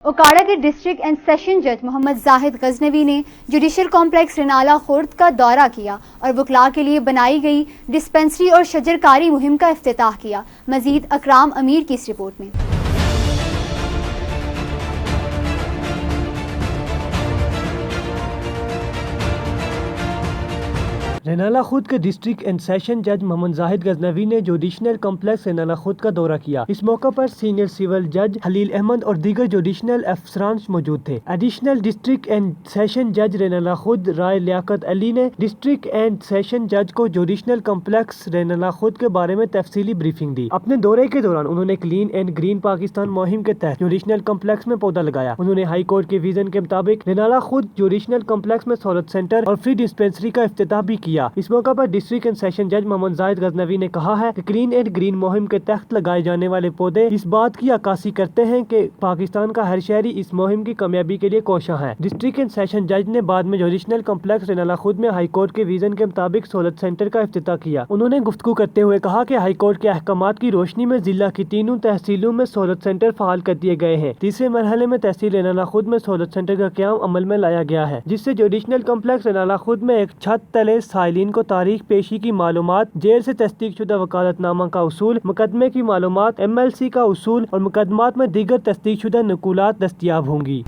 ओकाड़ा के district and session जज मोहम्मद जाहिद गजनवी ने जुडिशल कॉम्प्लेक्स रिनाला खुर्द का दौरा किया और वकला के लिए बनाई गई डिस्पेंसरी और शजरकारी मुहिम का इफ्तिताह किया। मजीद अकराम अमीर की इस रिपोर्ट में। रेनाला खुर्द के डिस्ट्रिक्ट एंड सेशन जज मोहम्मद जाहिद गजनवी ने जुडिशनल कॉम्प्लेक्स रेनाला खुर्द का दौरा किया। इस मौका पर सीनियर सिविल जज हलील अहमद और दीगर जुडिशनल अफसरान मौजूद थे। एडिशनल डिस्ट्रिक्ट एंड सेशन जज रेनाला खुर्द राय लियाकत अली ने डिस्ट्रिक्ट एंड सेशन जज को जुडिशनल कॉम्प्लेक्स रेनाला खुर्द के बारे में तफसीली ब्रीफिंग दी। अपने दौरे के दौरान उन्होंने क्लीन एंड ग्रीन पाकिस्तान मुहिम के तहत जुडिशनल कॉम्प्लेक्स में पौधा लगाया। उन्होंने हाई कोर्ट के विजन के मुताबिक रेनाला खुर्द जुडिशनल कॉम्प्लेक्स में सहूलत सेंटर और फ्री डिस्पेंसरी का इफ्तिताह भी किया। इस मौका पर डिस्ट्रिक्ट एंड सेशन जज मोहम्मद जाहिद गजनवी ने कहा है कि क्लीन एंड ग्रीन मुहिम के तहत लगाए जाने वाले पौधे इस बात की अक्कासी करते हैं कि पाकिस्तान का हर शहरी इस मुहिम की कामयाबी के लिए कोशा है। डिस्ट्रिक्ट एंड सेशन जज ने बाद में जुडिशनल कॉम्प्लेक्स रेनाला खुर्द में हाई कोर्ट के विजन के मुताबिक सहूलत सेंटर का इफ्तिताह किया। उन्होंने गुफ्तगू करते हुए कहा कि हाई कोर्ट के अहकामात की रोशनी में जिला की तीनों तहसीलों में सहूलत सेंटर फाल कर दिए गए हैं। तीसरे मरहले में तहसील रेनाला खुर्द में सहूलत सेंटर का क्याम अमल में लाया गया है, जिससे जुडिशनल कॉम्प्लेक्स रेनाला खुर्द में एक छत तले साइलिन को तारीख पेशी की मालूमात, जेल से तस्दीक शुदा वकालतनामा का उसूल, मुकदमे की मालूमात, MLC का उसूल और मुकदमात में दीगर तस्दीक शुदा नकूलात दस्तियाब होंगी।